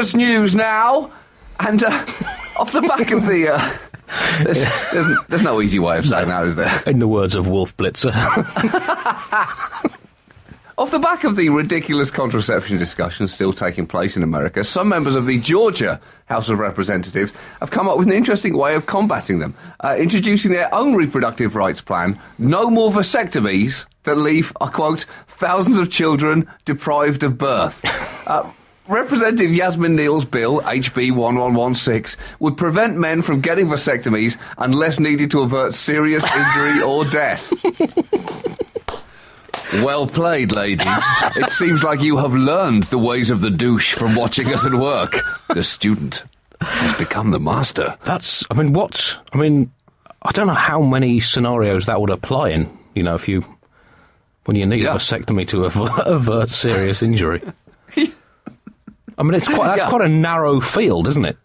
Business news now. And off the back of the... there's no easy way of saying that, is there? In the words of Wolf Blitzer. Off the back of the ridiculous contraception discussions still taking place in America, some members of the Georgia House of Representatives have come up with an interesting way of combating them, introducing their own reproductive rights plan, No More Vasectomies, that leave, I quote, thousands of children deprived of birth. Representative Yasmin Neal's bill, HB 1116, would prevent men from getting vasectomies unless needed to avert serious injury or death. Well played, ladies. It seems like you have learned the ways of the douche from watching us at work. The student has become the master. I don't know how many scenarios that would apply in, when you need a vasectomy to avert serious injury. I mean, that's quite a narrow field, isn't it?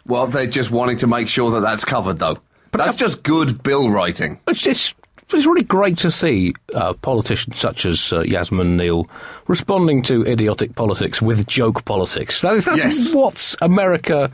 Well, they're just wanting to make sure that that's covered, though. But that's just good bill writing. It's really great to see politicians such as Yasmin Neal responding to idiotic politics with joke politics. That's what America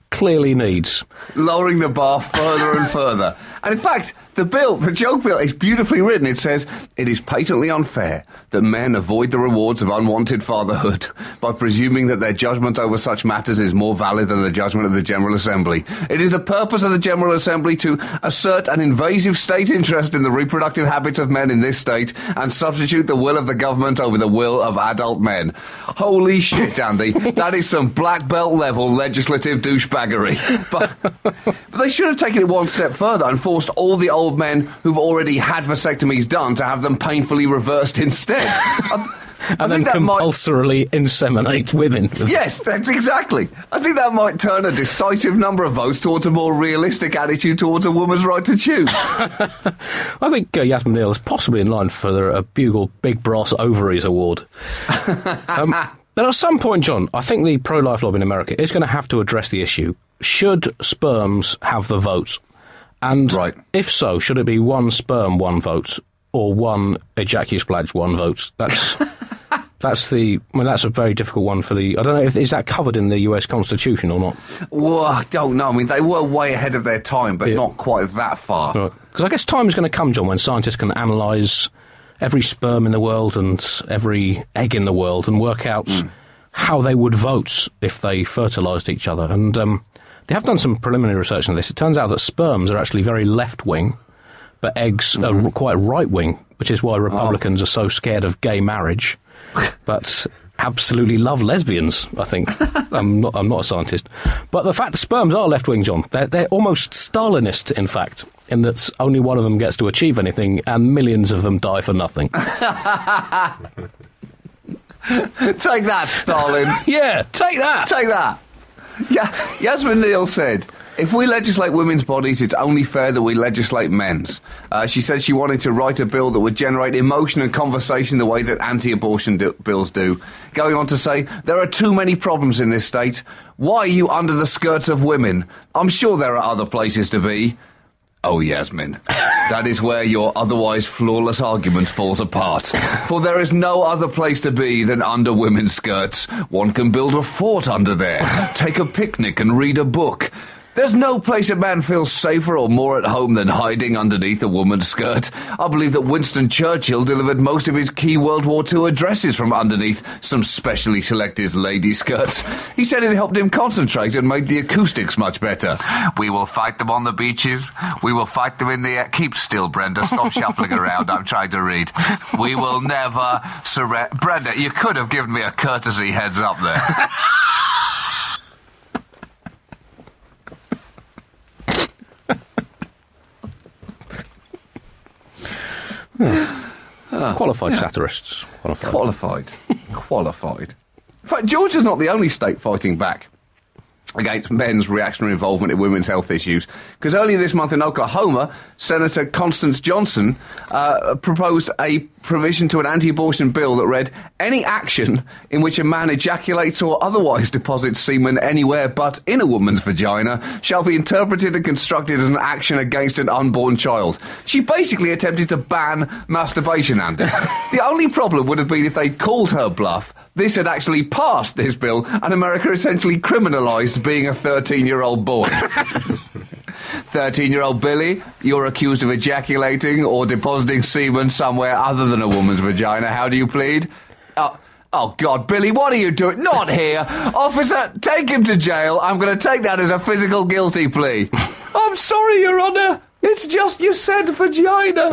clearly needs. Lowering the bar further and further. And in fact, the joke bill is beautifully written. It says, it is patently unfair that men avoid the rewards of unwanted fatherhood by presuming that their judgment over such matters is more valid than the judgment of the General Assembly. It is the purpose of the General Assembly to assert an invasive state interest in the reproductive habits of men in this state and substitute the will of the government over the will of adult men. Holy shit, Andy. That is some black belt level legislative douchebaggery. But they should have taken it one step further and forced all the old men who've already had vasectomies done to have them painfully reversed instead. And then compulsorily inseminate women. Yes, that's exactly. I think that might turn a decisive number of votes towards a more realistic attitude towards a woman's right to choose. I think Yasmin Neal is possibly in line for a Bugle Big Brass Ovaries Award. And at some point, John, I think the pro-life lobby in America is going to have to address the issue. Should sperms have the vote? And if so, should it be one sperm, one vote, or one ejaculate, one vote? That's a very difficult one for the... I don't know, is that covered in the US Constitution or not? Well, I don't know. I mean, they were way ahead of their time, but not quite that far. Because I guess time is going to come, John, when scientists can analyse every sperm in the world and every egg in the world and work out how they would vote if they fertilised each other. And they have done some preliminary research on this. It turns out that sperms are actually very left-wing, but eggs are quite right-wing, which is why Republicans are so scared of gay marriage, but absolutely love lesbians, I think. I'm not a scientist. But the fact that sperms are left-wing, John, they're almost Stalinist, in fact, in that only one of them gets to achieve anything and millions of them die for nothing. Take that, Stalin. Yeah, take that. Take that. Yeah, Yasmin Neal said, if we legislate women's bodies, it's only fair that we legislate men's. She said she wanted to write a bill that would generate emotion and conversation the way that anti-abortion bills do. Going on to say, there are too many problems in this state. Why are you under the skirts of women? I'm sure there are other places to be. Oh, Yasmin, that is where your otherwise flawless argument falls apart. For there is no other place to be than under women's skirts. One can build a fort under there, take a picnic and read a book. There's no place a man feels safer or more at home than hiding underneath a woman's skirt. I believe that Winston Churchill delivered most of his key World War II addresses from underneath some specially selected lady skirts. He said it helped him concentrate and made the acoustics much better. We will fight them on the beaches. We will fight them in the air. Keep still, Brenda. Stop shuffling around. I'm trying to read. We will never surrender. Brenda, you could have given me a courtesy heads up there. Qualified satirists. Qualified. In fact, Georgia's not the only state fighting back. against men's reactionary involvement in women's health issues. Because earlier this month in Oklahoma, Senator Constance Johnson proposed a provision to an anti-abortion bill that read, any action in which a man ejaculates or otherwise deposits semen anywhere but in a woman's vagina shall be interpreted and constructed as an action against an unborn child. She basically attempted to ban masturbation, Andy. The only problem would have been if they'd called her bluff. This had actually passed, this bill, and America essentially criminalised being a 13-year-old boy. 13-year-old Billy, you're accused of ejaculating or depositing semen somewhere other than a woman's vagina. How do you plead? Oh, God, Billy, what are you doing? Not here. Officer, take him to jail. I'm going to take that as a physical guilty plea. I'm sorry, Your Honour. It's just you said vagina.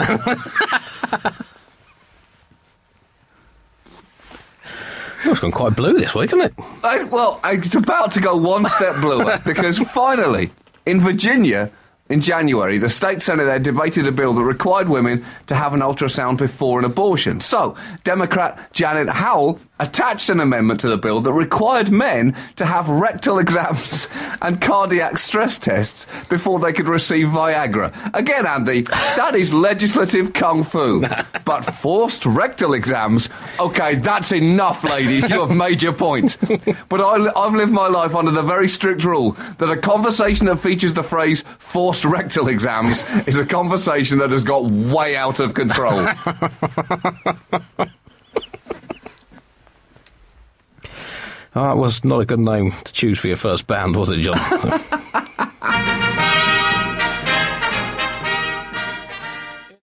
It's gone quite blue this week, hasn't it? It's about to go one step bluer, because finally, in Virginia, in January, the state Senate there debated a bill that required women to have an ultrasound before an abortion. So, Democrat Janet Howell attached an amendment to the bill that required men to have rectal exams and cardiac stress tests before they could receive Viagra. Again, Andy, that is legislative kung fu. But forced rectal exams, OK, that's enough, ladies. You have made your point. But I've lived my life under the very strict rule that a conversation that features the phrase forced rectal exams is a conversation that has got way out of control. That was not a good name to choose for your first band, was it, John?